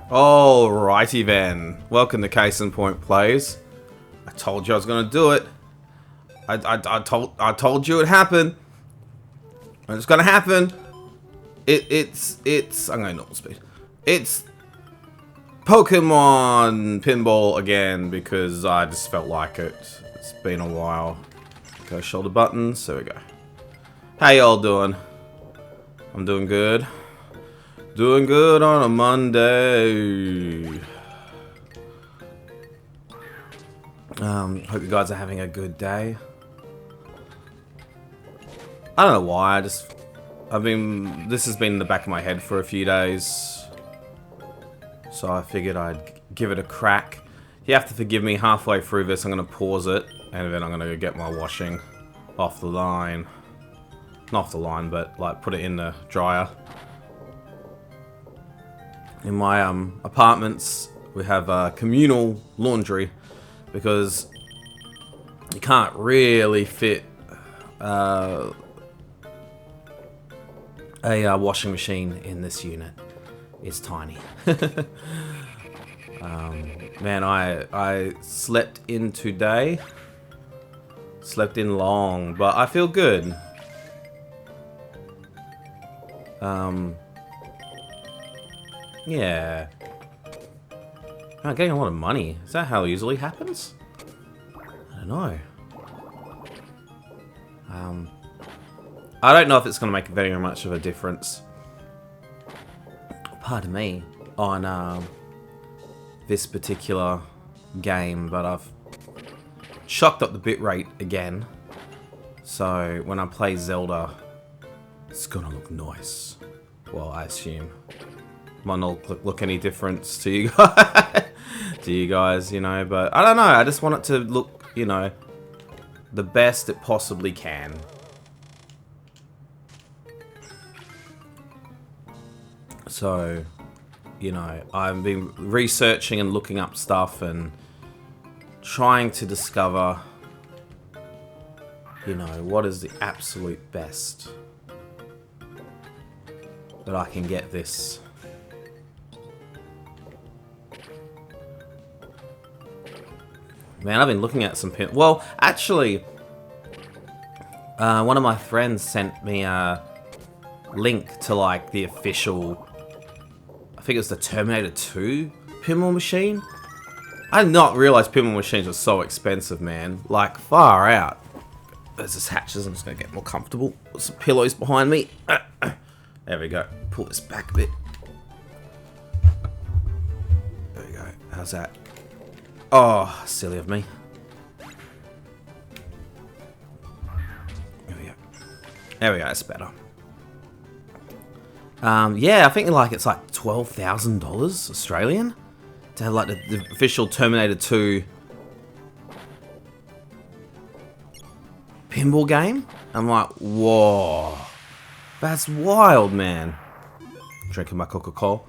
Alrighty then. Welcome to Case in Point Plays. I told you I was gonna do it. I told you it'd happen. It's gonna happen. It's I'm going normal speed. It's Pokemon Pinball again because I just felt like it. It's been a while. Go shoulder buttons. There we go. How y'all doing? I'm doing good. Doing good on a Monday. Hope you guys are having a good day. I don't know why. This has been in the back of my head for a few days, so I figured I'd give it a crack. You have to forgive me. Halfway through this, I'm gonna pause it, and then I'm gonna go get my washing off the line. Not off the line, but like put it in the dryer. In my apartments, we have communal laundry because you can't really fit a washing machine in this unit. It's tiny. Man, I slept in today. Slept in long, but I feel good. Yeah. I'm getting a lot of money. Is that how it usually happens? I don't know. I don't know if it's going to make very much of a difference. Pardon me. On this particular game, but I've shocked up the bitrate again. So when I play Zelda, it's gonna look nice. Well, I assume. Might not look any difference to you guys, you know, but I don't know. I just want it to look, you know, the best it possibly can. So, you know, I've been researching and looking up stuff and trying to discover, you know, what is the absolute best that I can get this. Man, I've been looking at some pin. Well, actually, one of my friends sent me a link to like the official, I think it was the Terminator 2 pinball machine. I did not realize pinball machines were so expensive, man. Like, far out. There's this hatches. I'm just going to get more comfortable. Put some pillows behind me. There we go. Pull this back a bit. There we go. How's that? Oh, silly of me. There we go. There we go. That's better. Yeah, I think like it's like $12,000 Australian to have like the official Terminator 2 pinball game. I'm like, whoa, that's wild, man. Drinking my Coca-Cola.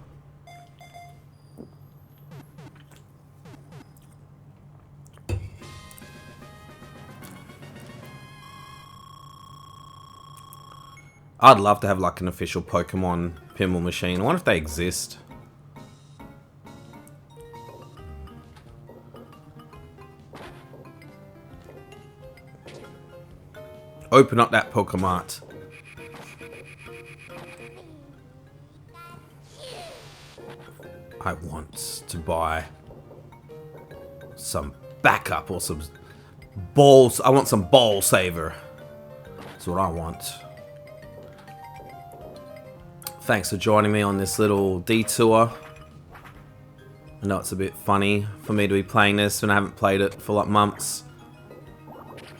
I'd love to have like an official Pokemon pinball machine. I wonder if they exist. Open up that Pokemart. I want to buy some backup or some balls. I want some ball saver. That's what I want. Thanks for joining me on this little detour. I know it's a bit funny for me to be playing this when I haven't played it for like months.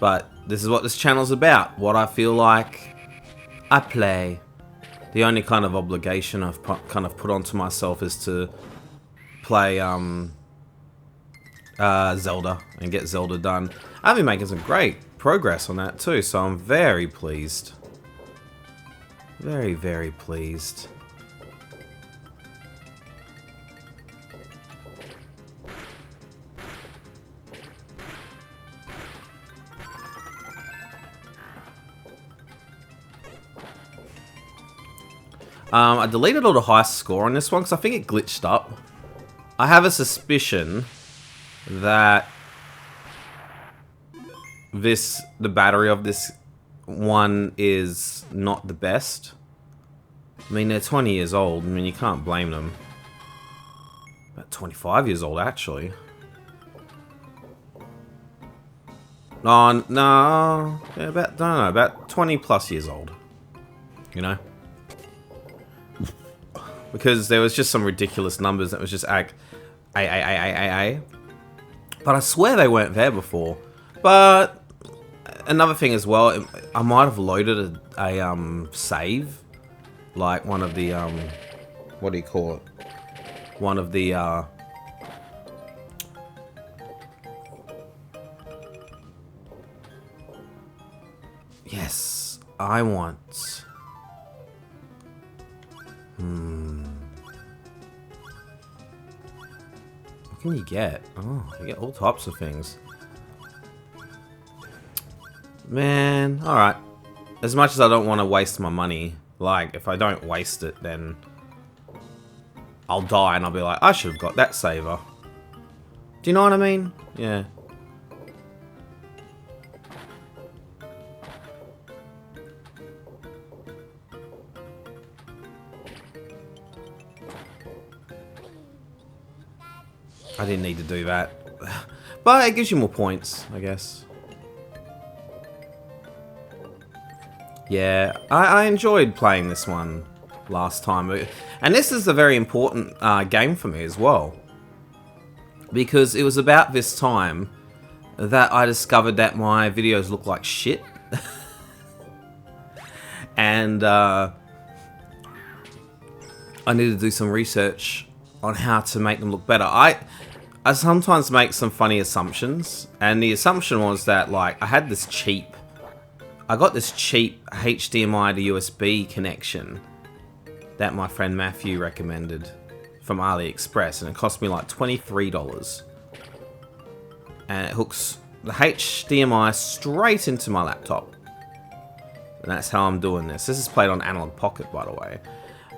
But this is what this channel's about. What I feel like I play. The only kind of obligation I've kind of put onto myself is to play Zelda and get Zelda done. I've been making some great progress on that too, so I'm very pleased. Very, very pleased. I deleted all the high score on this one because I think it glitched up. I have a suspicion that the battery of this one is not the best. I mean, they're 20 years old. I mean, you can't blame them. About 25 years old, actually. Oh, no. Yeah, about 20 plus years old. You know? Because there was just some ridiculous numbers that was just A. But I swear they weren't there before. But another thing as well, I might have loaded a save. Like one of the, what do you call it? One of the, yes, I want, what can you get? Oh, you get all types of things. Man, alright. As much as I don't want to waste my money, like, if I don't waste it, then I'll die and I'll be like, I should have got that saver. Do you know what I mean? Yeah. I didn't need to do that. But it gives you more points, I guess. Yeah, I enjoyed playing this one last time. And this is a very important game for me as well. Because it was about this time that I discovered that my videos look like shit. And I need to do some research on how to make them look better. I sometimes make some funny assumptions. And the assumption was that, like, I got this cheap HDMI to USB connection that my friend Matthew recommended from AliExpress, and it cost me like $23. And it hooks the HDMI straight into my laptop. And that's how I'm doing this. This is played on Analog Pocket, by the way.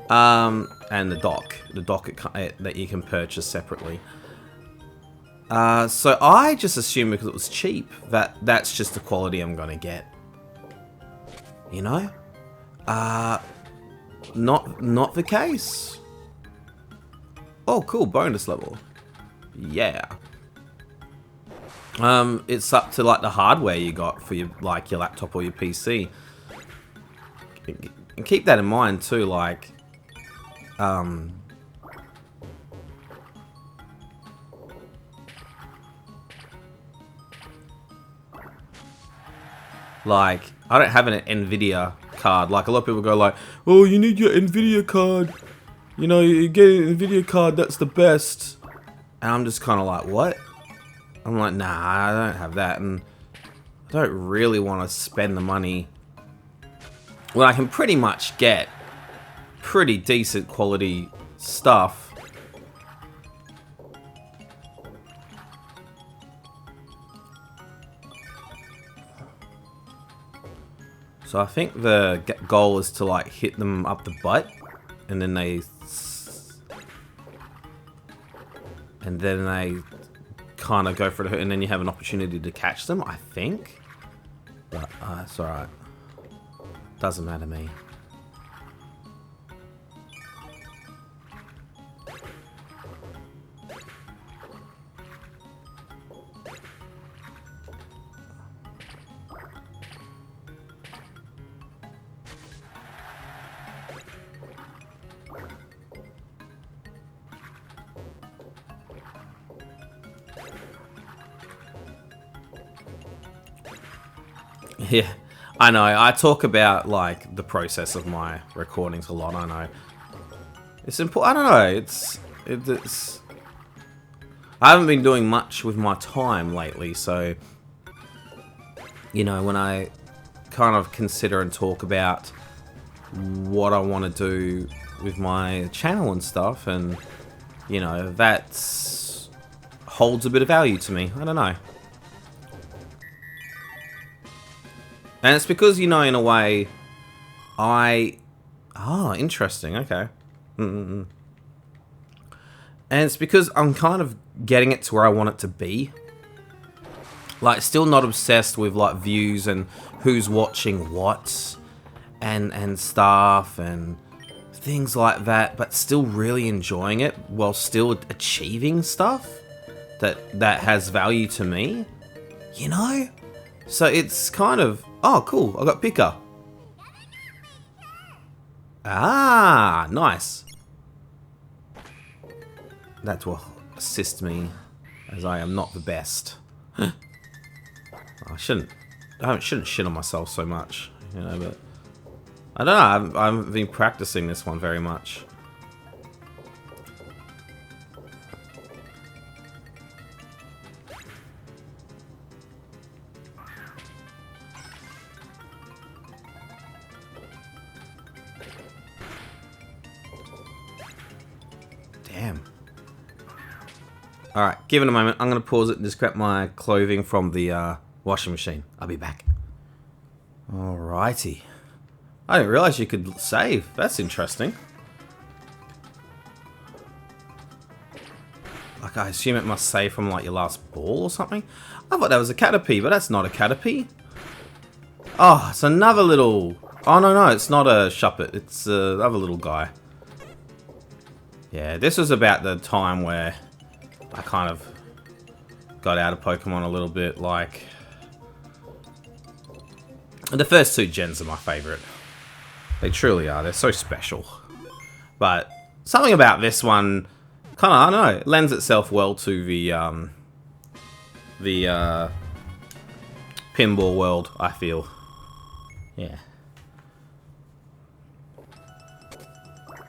And the dock that you can purchase separately. So I just assumed because it was cheap that that's just the quality I'm gonna get. You know? Not the case. Oh, cool, bonus level. Yeah. It's up to like the hardware you got for your laptop or your PC. And keep that in mind too, like I don't have an Nvidia card. Like, a lot of people go like, oh, you need your Nvidia card. You know, you get an Nvidia card, that's the best. And I'm just kind of like, what? I'm like, nah, I don't have that. And I don't really want to spend the money when I can pretty much get pretty decent quality stuff. So I think the goal is to like hit them up the butt, and then they kind of go for it, and then you have an opportunity to catch them, I think. But it's alright. Doesn't matter to me. Yeah, I know. I talk about like the process of my recordings a lot. I know it's important. I don't know. It's. I haven't been doing much with my time lately, so you know, when I kind of consider and talk about what I want to do with my channel and stuff, and you know, that holds a bit of value to me. I don't know. And it's because, you know, in a way, interesting, okay. And it's because I'm kind of getting it to where I want it to be. Like, still not obsessed with, like, views and who's watching what and stuff and things like that, but still really enjoying it while still achieving stuff that has value to me, you know? So it's kind of, oh, cool, I got Picker. Ah, nice. That will assist me, as I am not the best. I shouldn't shit on myself so much, you know, but I don't know, I haven't been practicing this one very much. Damn. Alright, give it a moment. I'm going to pause it and just grab my clothing from the washing machine. I'll be back. Alrighty. I didn't realize you could save. That's interesting. Like, I assume it must save from, like, your last ball or something. I thought that was a Caterpie, but that's not a Caterpie. Oh, it's another little... Oh, no, it's not a Shuppet. It's another little guy. Yeah, this was about the time where I kind of got out of Pokemon a little bit. Like, the first 2 gens are my favorite. They truly are. They're so special. But something about this one kind of, I don't know, lends itself well to the pinball world, I feel. Yeah.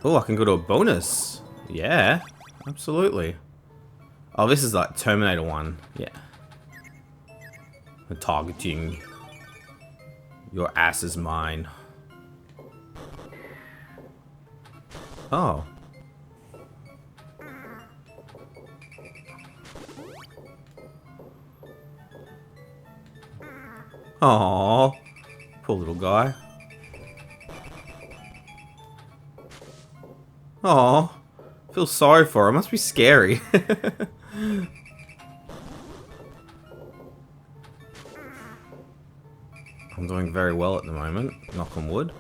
Oh, I can go to a bonus. Yeah, absolutely. Oh, this is like Terminator 1. Yeah. The targeting. Your ass is mine. Oh. Aww. Poor little guy. Aww. Feel sorry for him. Must be scary. I'm doing very well at the moment. Knock on wood.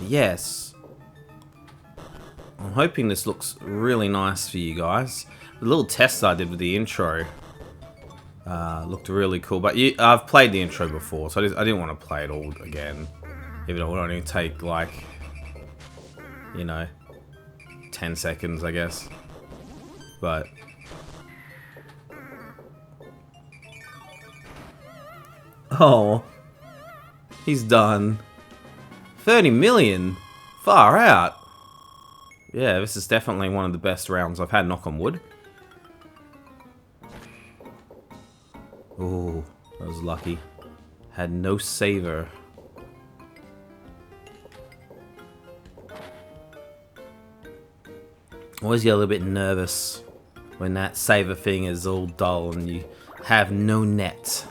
Yes. I'm hoping this looks really nice for you guys. The little test I did with the intro looked really cool. But I've played the intro before, so I didn't want to play it all again. Even though it would only take, like, you know, 10 seconds, I guess. But... oh. He's done. 30 million? Far out. Yeah, this is definitely one of the best rounds I've had, knock on wood. Oh, that was lucky. Had no saver. Always get a little bit nervous when that saver thing is all dull and you have no net.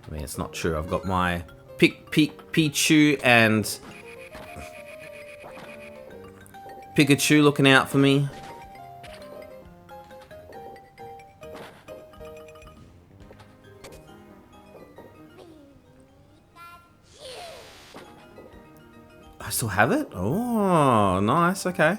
I mean, it's not true. I've got my Pichu and Pikachu looking out for me. I still have it? Oh, nice. Okay.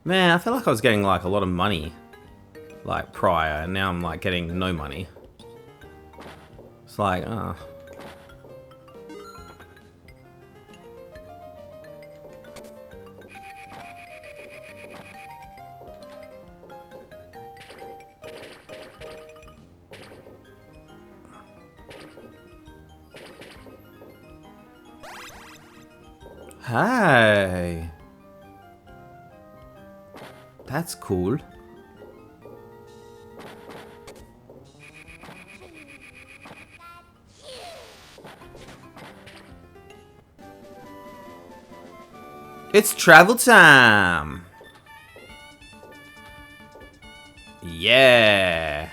Man, I feel like I was getting like a lot of money, like prior, and now I'm like getting no money. It's like, ah. Hey. That's cool. It's travel time! Yeah!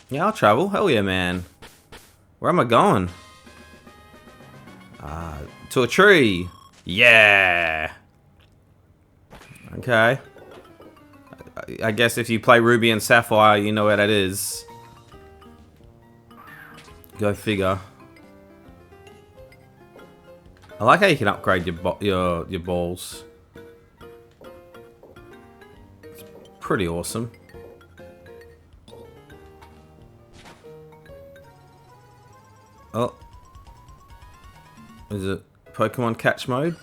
Yeah, I'll travel. Hell yeah, man. Where am I going? To a tree. Yeah! Okay. I guess if you play Ruby and Sapphire, you know where that is. Go figure. I like how you can upgrade your balls. It's pretty awesome. Oh. Is it Pokemon catch mode?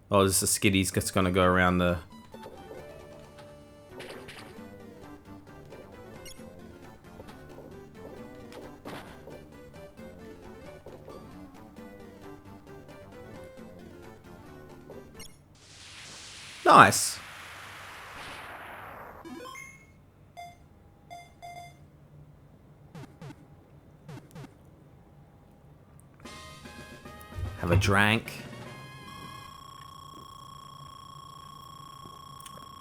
Oh, this is Skitty's just gonna go around the... Nice. Have a drink.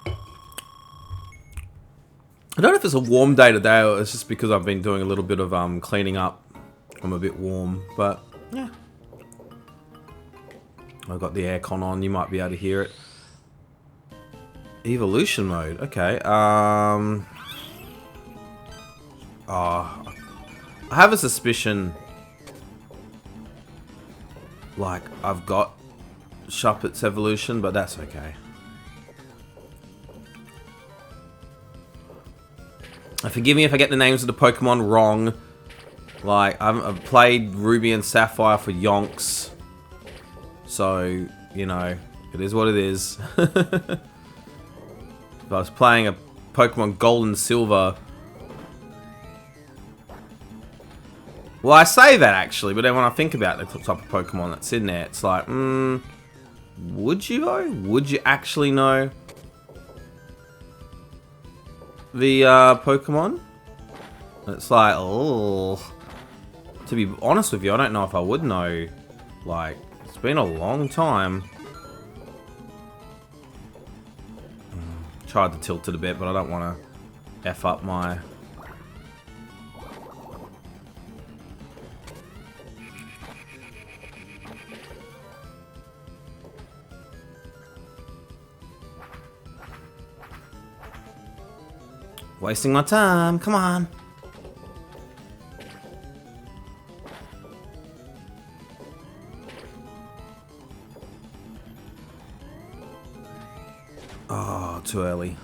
I don't know if it's a warm day today or it's just because I've been doing a little bit of cleaning up. I'm a bit warm, but yeah. I've got the aircon on, you might be able to hear it. Evolution mode, okay. Oh, I have a suspicion like I've got Shuppet's evolution, but that's okay. Forgive me if I get the names of the Pokemon wrong. Like, I've played Ruby and Sapphire for yonks. So, you know, it is what it is. If I was playing a Pokemon Gold and Silver... Well, I say that actually, but then when I think about the type of Pokemon that's in there, it's like, would you though? Would you actually know the Pokemon? It's like, oh. To be honest with you, I don't know if I would know. Like, it's been a long time. Tried to tilt it a bit, but I don't want to F up my... Wasting my time, come on. Oh, too early.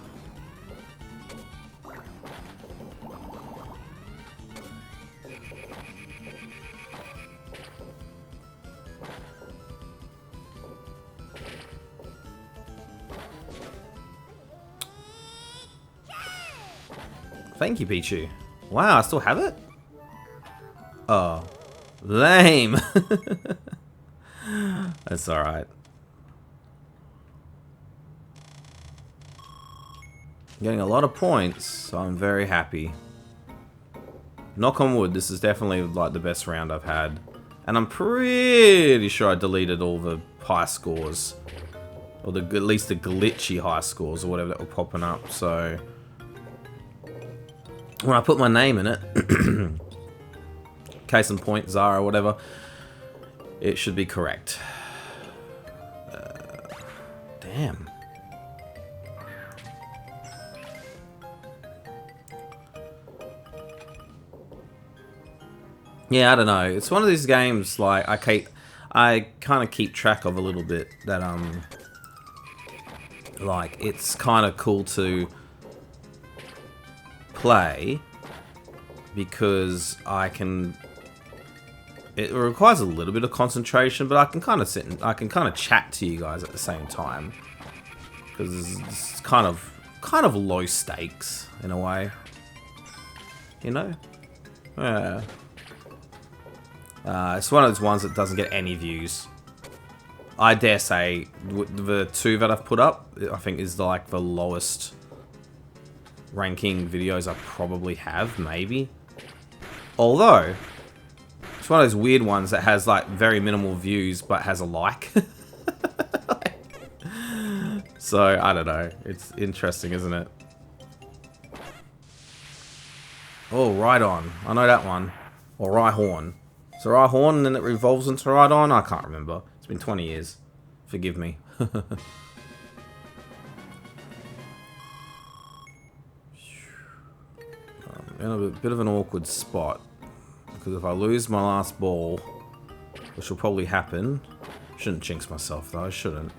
Thank you, Pichu. Wow, I still have it? Oh, lame. That's alright. Getting a lot of points, so I'm very happy. Knock on wood, this is definitely like the best round I've had. And I'm pretty sure I deleted all the high scores. Or at least the glitchy high scores or whatever that were popping up, so... When I put my name in it, case in point, Zara, or whatever, it should be correct. Damn. Yeah, I don't know. It's one of these games like I kind of keep track of a little bit that like it's kind of cool to play because I can. It requires a little bit of concentration, but I can kind of sit and I can kind of chat to you guys at the same time because it's kind of low stakes in a way, you know. Yeah. It's one of those ones that doesn't get any views. I dare say the two that I've put up, I think is like the lowest ranking videos I probably have, maybe. Although, it's one of those weird ones that has like very minimal views but has a like. So, I don't know. It's interesting, isn't it? Oh, Ride On. I know that one. Or Rhyhorn. So Rhyhorn and then it revolves into Ride On? I can't remember. It's been 20 years. Forgive me. In a bit of an awkward spot. Because if I lose my last ball, which will probably happen. Shouldn't jinx myself though, I shouldn't.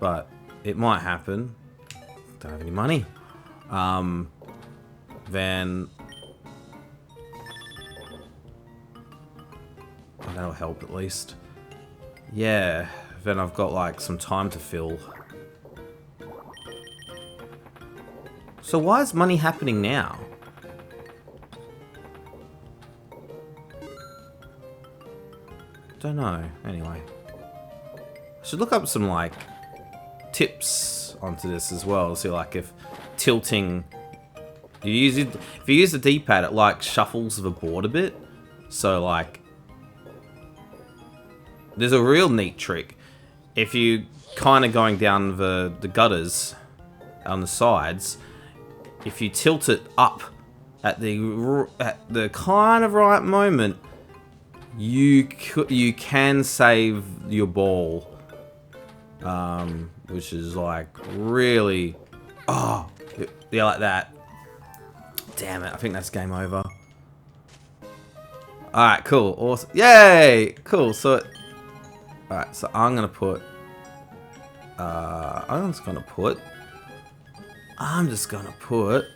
But it might happen. Don't have any money. Then oh, that'll help at least. Yeah, then I've got like some time to fill. So why is money happening now? Don't know. Anyway, I should look up some like tips onto this as well. See like if tilting, you use it. If you use the D-pad, it like shuffles the board a bit. So like, there's a real neat trick. If you kind of going down the gutters on the sides, if you tilt it up at the kind of right moment, you can save your ball, which is like really, oh yeah, like that. Damn it! I think that's game over. All right, cool, awesome, yay, cool. So, all right, so I'm just gonna put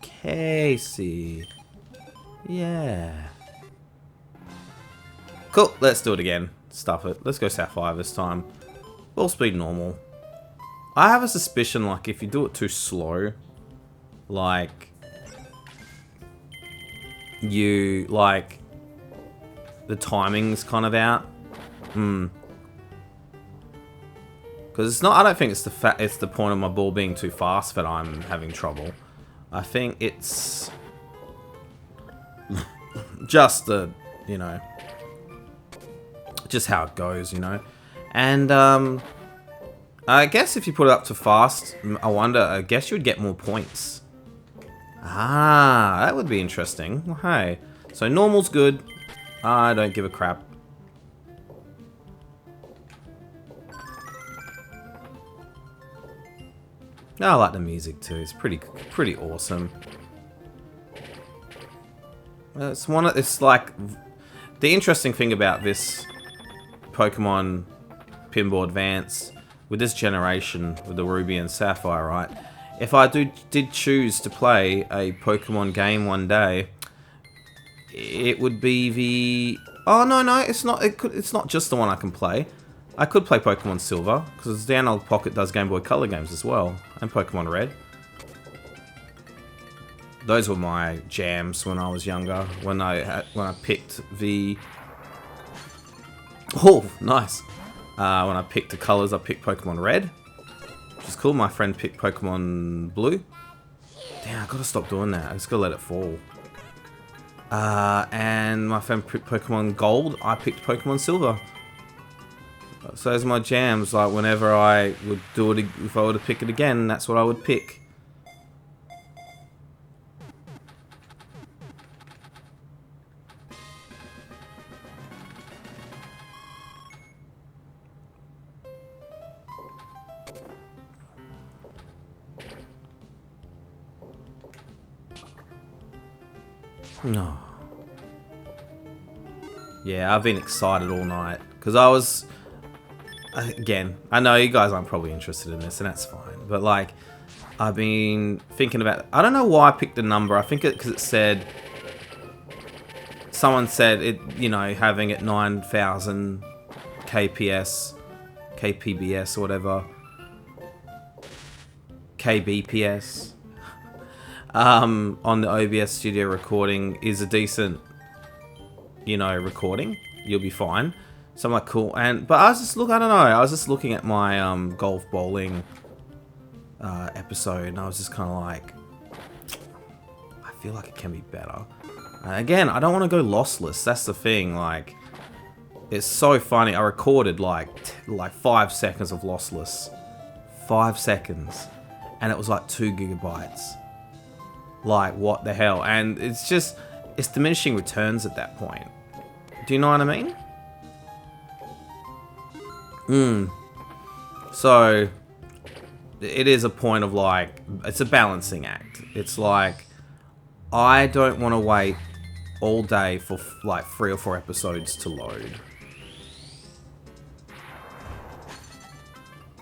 Casey. Yeah. Cool, let's do it again. Stuff it. Let's go Sapphire this time. Ball speed normal. I have a suspicion, like, if you do it too slow, like, the timing's kind of out. Because it's not, I don't think it's the point of my ball being too fast that I'm having trouble. I think it's just you know, just how it goes, you know. And I guess if you put it up to fast, I guess you would get more points. Ah, that would be interesting. Well, hey, so normal's good. I don't give a crap. I like the music too. It's pretty awesome. It's like the interesting thing about this Pokemon Pinball Advance with this generation with the Ruby and Sapphire, right? If I did choose to play a Pokemon game one day, it would be the no, it's not. It's not just the one I can play. I could play Pokemon Silver, because the Analog Pocket does Game Boy Color games as well, and Pokemon Red. Those were my jams when I was younger, when I picked the... Oh, nice! When I picked the colors, I picked Pokemon Red, which is cool. My friend picked Pokemon Blue. Damn, I gotta stop doing that. I just gotta let it fall. And my friend picked Pokemon Gold, I picked Pokemon Silver. So those are my jams, like whenever I would do it, if I were to pick it again, that's what I would pick. No. Yeah, I've been excited all night, because I was... Again, I know you guys aren't probably interested in this, and that's fine. But, like, I've been thinking about... I don't know why I picked a number. I think because it said... Someone said, it, you know, having it 9,000 KPS, KPBS, or whatever. KBPS. On the OBS Studio recording is a decent, you know, recording. You'll be fine. So I'm like, cool. But I was just I don't know. I was just looking at my golf bowling episode, and I was just kind of like, I feel like it can be better. Again, I don't want to go lossless. That's the thing. Like, it's so funny. I recorded like 5 seconds of lossless. 5 seconds. And it was like 2 gigabytes. Like, what the hell? And it's just, it's diminishing returns at that point. Do you know what I mean? So, it is a point of like, it's a balancing act. It's like, I don't want to wait all day for like 3 or 4 episodes to load.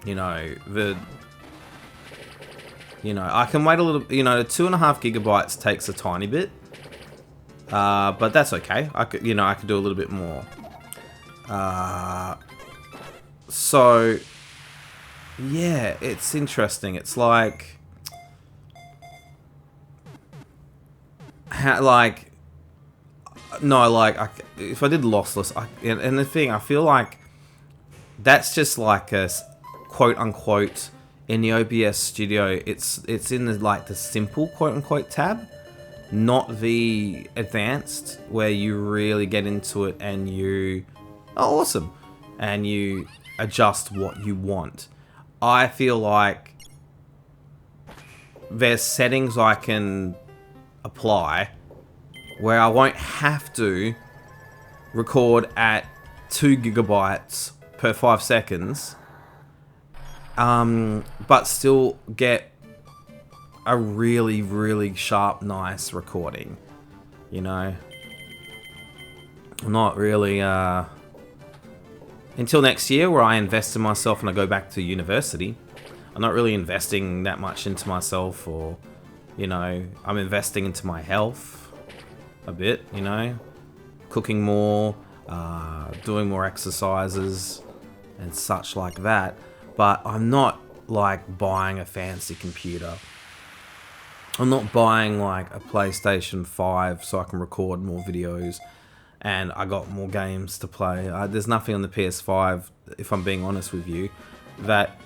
You know, I can wait a little, 2.5 gigabytes takes a tiny bit. But that's okay. I could do a little bit more. So, yeah, it's interesting. It's like, how, like, no, like, if I did lossless, and the thing, I feel like that's just like a quote unquote in the OBS studio. It's in the simple quote unquote tab, not the advanced, where you really get into it and you are awesome and you adjust what you want. I feel like there's settings I can apply where I won't have to record at 2 gigabytes per 5 seconds, but still get a really, really sharp, nice recording. I'm not really, until next year, where I invest in myself and I go back to university. I'm not really investing that much into myself, or, I'm investing into my health a bit, cooking more, doing more exercises and such like that. But I'm not like buying a fancy computer. I'm not buying like a PlayStation 5 so I can record more videos and I got more games to play. There's nothing on the PS5, if I'm being honest with you, that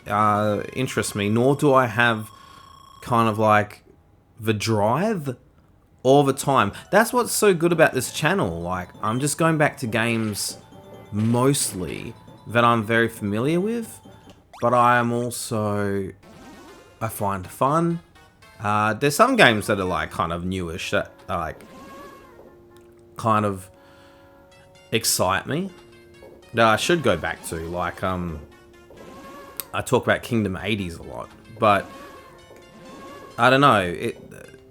interests me, nor do I have kind of like the drive all the time. That's what's so good about this channel. Like, I'm just going back to games mostly that I'm very familiar with, but I find fun. There's some games that are like kind of newish that are like kind of excite me that I should go back to. Like, I talk about Kingdom 80s a lot, but I don't know.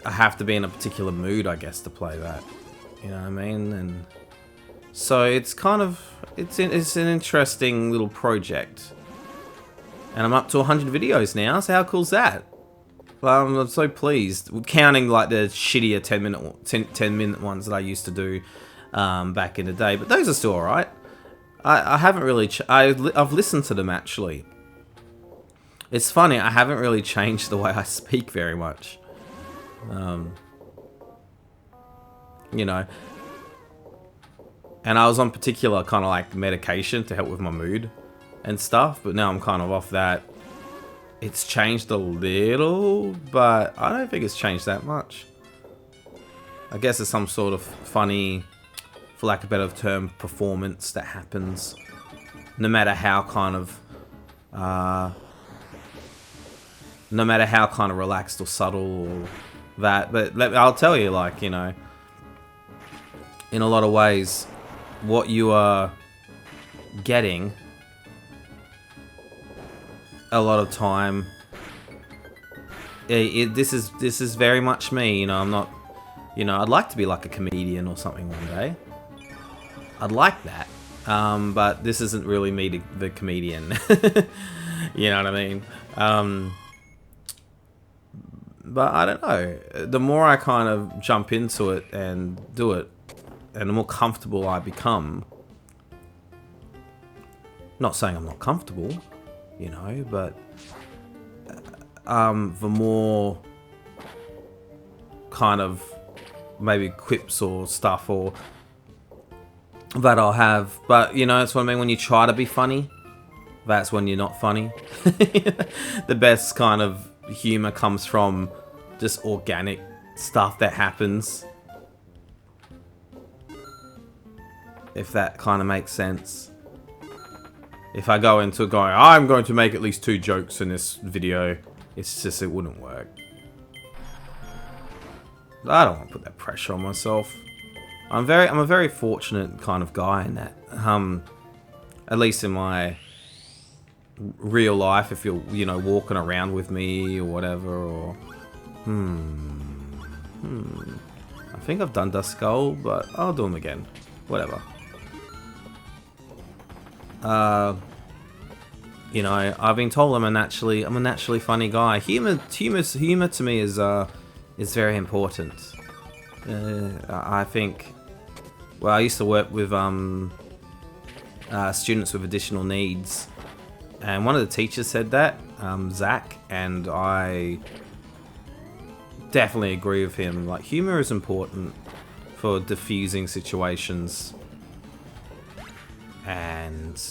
I have to be in a particular mood, I guess, to play that. You know what I mean? And so it's kind of, it's an interesting little project. And I'm up to 100 videos now, so how cool's that? I'm so pleased. Counting like the shittier 10 minute ones that I used to do back in the day, but those are still alright. I haven't really, I've listened to them actually. It's funny, I haven't really changed the way I speak very much. And I was on particular kind of like medication to help with my mood and stuff, but now I'm kind of off that. It's changed a little, but I don't think it's changed that much. I guess it's some sort of funny, for lack of a better term, performance that happens, no matter how kind of relaxed or subtle or that. But I'll tell you, like, in a lot of ways, what you are getting a lot of time, this is very much me. I'm not, I'd like to be like a comedian or something one day. I'd like that, but this isn't really me, the comedian. You know what I mean? But I don't know. The more I kind of jump into it and do it, and the more comfortable I become. Not saying I'm not comfortable, but the more kind of maybe quips or stuff or that I'll have. But it's what I mean, when you try to be funny, that's when you're not funny. The best kind of humor comes from just organic stuff that happens. If that kind of makes sense. If I go into going, I'm going to make at least 2 jokes in this video, it's just, it wouldn't work. I don't want to put that pressure on myself. I'm a very fortunate kind of guy in that. At least in my real life, if you're, you know, walking around with me or whatever, or... I think I've done Dust Skull, but I'll do them again. Whatever. You know, I've been told I'm a naturally funny guy. Humor to me is very important. I think. Well, I used to work with students with additional needs, and one of the teachers said that, Zach, and I definitely agree with him. Like, humor is important for diffusing situations and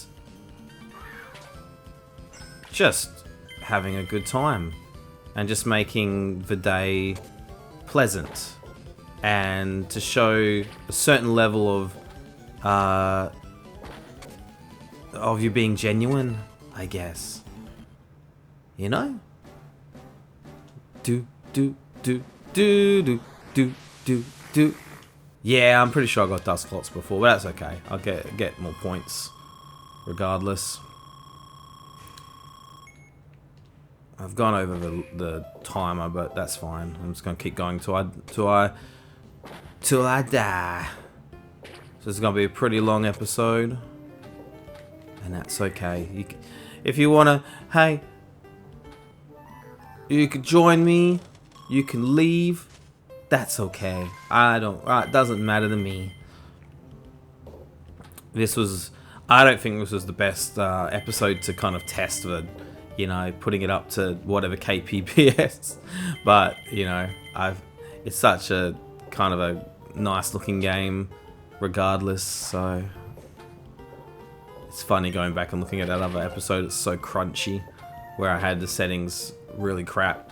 just having a good time and just making the day pleasant and to show a certain level of you being genuine, I guess. You know? Do. Yeah, I'm pretty sure I got dust clots before, but that's okay. I'll get more points regardless. I've gone over the timer, but that's fine. I'm just gonna keep going till I die. So it's gonna be a pretty long episode, and that's okay. If you wanna, hey, you could join me. You can leave. That's okay. It doesn't matter to me. I don't think this was the best episode to kind of test the, you know, putting it up to whatever KPPS. But, you know, it's such a kind of a nice looking game regardless, so it's funny going back and looking at that other episode. It's so crunchy, where I had the settings really crap.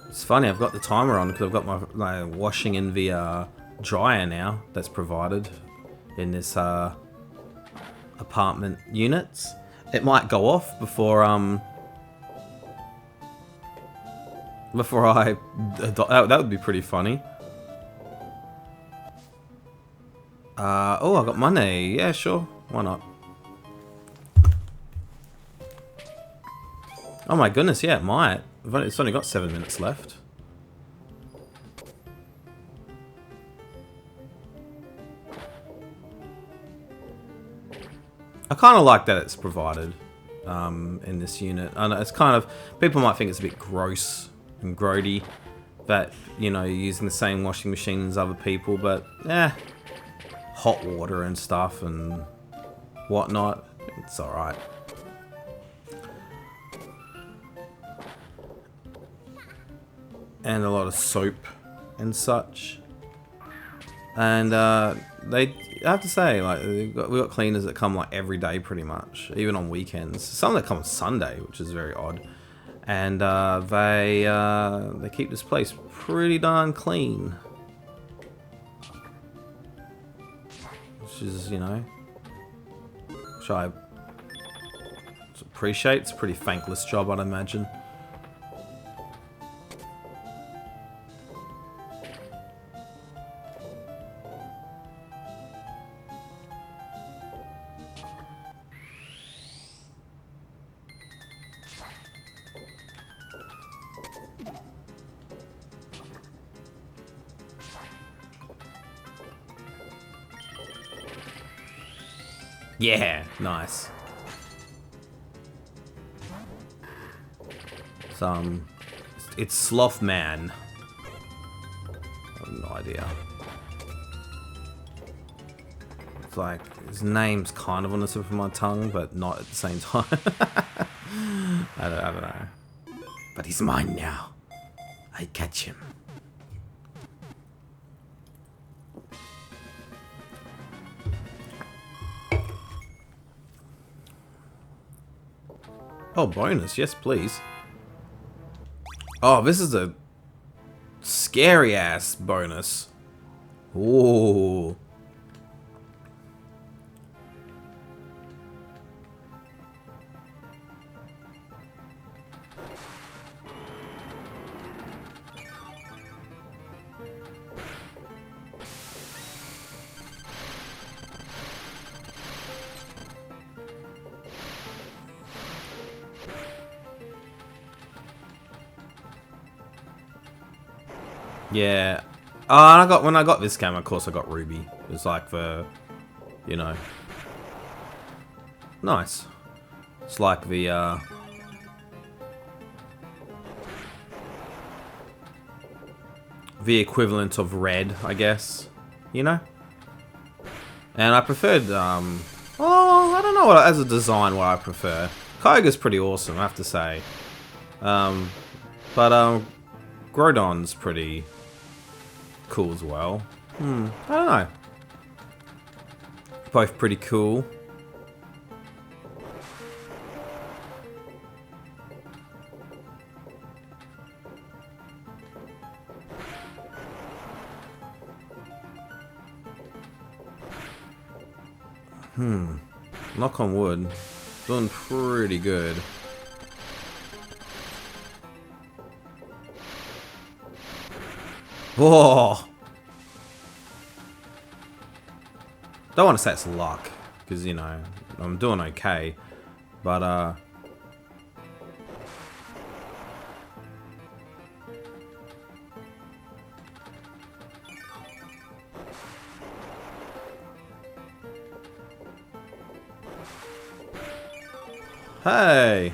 It's funny, I've got the timer on because I've got my washing in the dryer now that's provided in this apartment units. It might go off before I that would be pretty funny. Oh, I got money. Yeah, sure. Why not? Oh my goodness, yeah, it might. It's only got 7 minutes left. I kind of like that it's provided in this unit. I know it's kind of, people might think it's a bit gross and grody that, you know, you're using the same washing machine as other people, but hot water and stuff and whatnot, it's alright. And a lot of soap and such. And I have to say, like, we got cleaners that come like every day pretty much, even on weekends. Some that come on Sunday, which is very odd. And they keep this place pretty darn clean, which is, you know, which I appreciate. It's a pretty thankless job, I'd imagine. Yeah, nice. It's Sloth Man. I have no idea. It's like, his name's kind of on the tip of my tongue, but not at the same time. I don't know. But he's mine now. I catch him. Oh, bonus. Yes, please. Oh, this is a scary ass bonus. Ooh. Yeah. And when I got this game, of course I got Ruby. It's like the, you know, nice. It's like the equivalent of red, I guess. You know? And I preferred oh, I don't know what as a design what I prefer. Kyogre's pretty awesome, I have to say. But Groudon's pretty cool as well. I don't know. Both pretty cool. Knock on wood. Doing pretty good. Whoa! Don't want to say it's luck, because, you know, I'm doing okay. But, hey!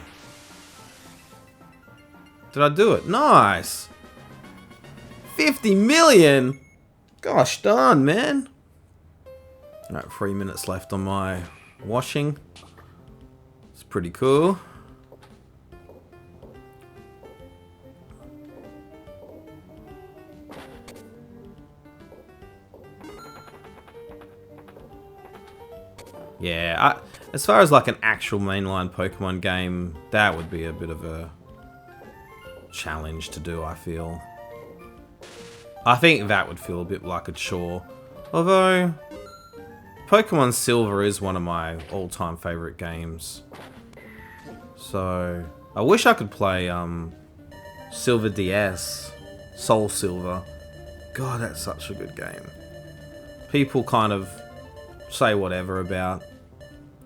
Did I do it? Nice! 50 million! Gosh darn, man. Alright, 3 minutes left on my washing. It's pretty cool. Yeah, as far as like an actual mainline Pokemon game, that would be a bit of a challenge to do, I feel. I think that would feel a bit like a chore. Although, Pokemon Silver is one of my all-time favorite games. So, I wish I could play Silver DS, Soul Silver. God, that's such a good game. People kind of say whatever about,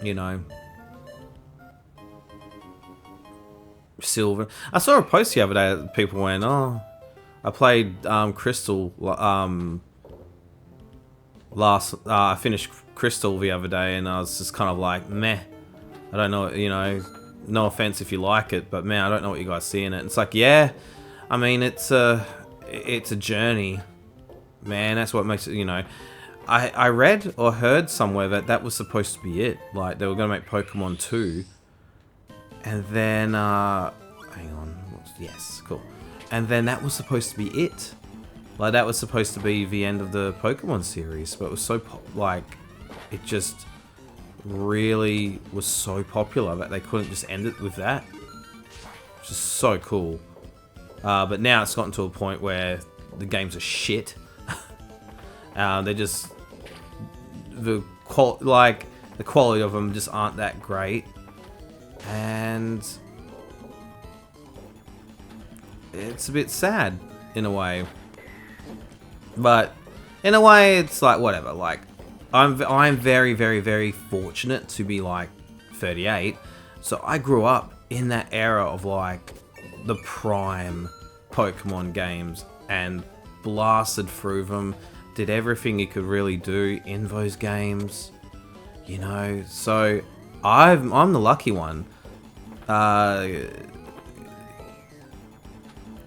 you know, Silver. I saw a post the other day that people went, oh, I played Crystal I finished Crystal the other day, and I was just kind of like, meh. I don't know, you know, no offense if you like it, but man, I don't know what you guys see in it. It's like, yeah, I mean, it's a journey, man. That's what makes it, you know. I read or heard somewhere that that was supposed to be it. Like, they were going to make Pokemon 2. And then, hang on. Yes, cool. And then that was supposed to be it. Like, that was supposed to be the end of the Pokemon series. But it was so, like, it just really was so popular that they couldn't just end it with that. Which is so cool. But now it's gotten to a point where the games are shit. They're just... the quality of them just aren't that great. And... it's a bit sad, in a way. But, in a way, it's like, whatever. Like, I'm very, very, very fortunate to be, like, 38. So I grew up in that era of, like, the prime Pokemon games. And blasted through them. Did everything you could really do in those games. You know, so I'm the lucky one.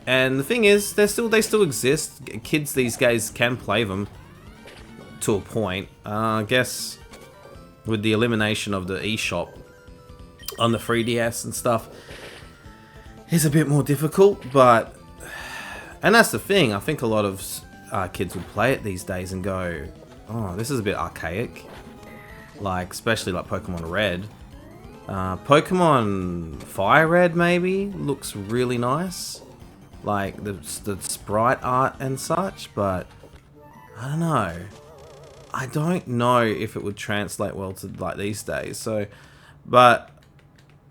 And the thing is, they still exist. Kids these days can play them to a point. I guess with the elimination of the eShop on the 3DS and stuff, is a bit more difficult, but... And that's the thing, I think a lot of kids would play it these days and go, oh, this is a bit archaic. Like, especially like Pokemon Red. Pokemon Fire Red, maybe, looks really nice. Like, the sprite art and such, but... I don't know. I don't know if it would translate well to, like, these days, so... But,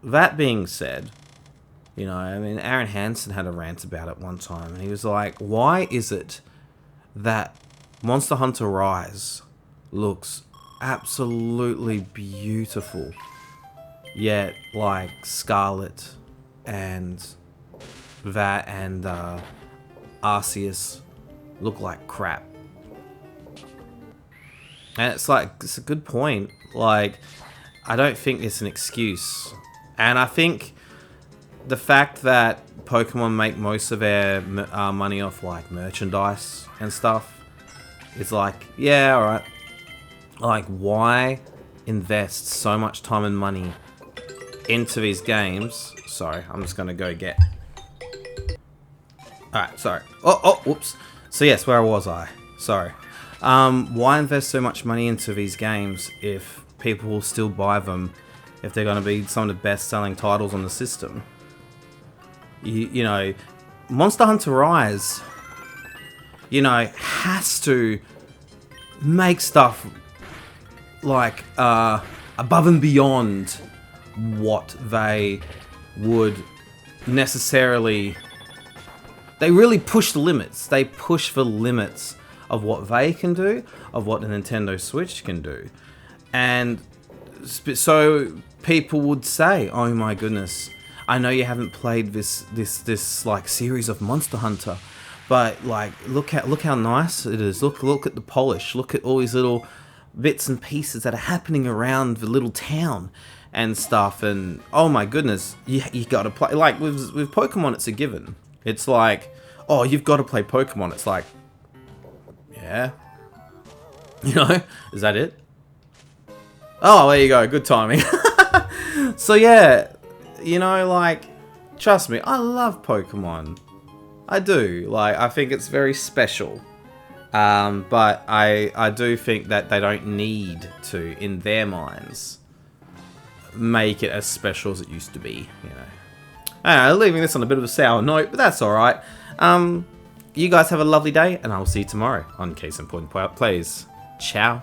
that being said... You know, I mean, Aaron Hansen had a rant about it one time, and he was like, why is it that Monster Hunter Rise looks absolutely beautiful, yet, like, Scarlet and that and Arceus look like crap? And it's like, it's a good point. Like, I don't think it's an excuse. And I think... The fact that Pokemon make most of their money off like merchandise and stuff is like, yeah, alright. Like, why invest so much time and money into these games? Sorry, I'm just gonna go get... Alright, sorry. Oh, whoops. So yes, where was I? Sorry. Why invest so much money into these games if people will still buy them if they're gonna be some of the best selling titles on the system? You know, Monster Hunter Rise, you know, has to make stuff like above and beyond what they would necessarily... They really push the limits. They push the limits of what they can do, of what the Nintendo Switch can do. And so people would say, oh my goodness, I know you haven't played this like series of Monster Hunter, but like look how nice it is. Look at the polish. Look at all these little bits and pieces that are happening around the little town and stuff. And oh my goodness, you got to play. Like with Pokemon, it's a given. It's like, oh, you've got to play Pokemon. It's like, yeah, you know, is that it? Oh, there you go. Good timing. So yeah. You know, like, trust me, I love Pokemon. I do. Like, I think it's very special. But I do think that they don't need to, in their minds, make it as special as it used to be, you know. Anyway, leaving this on a bit of a sour note, but that's alright. You guys have a lovely day, and I will see you tomorrow on Case in Point Plays. Ciao.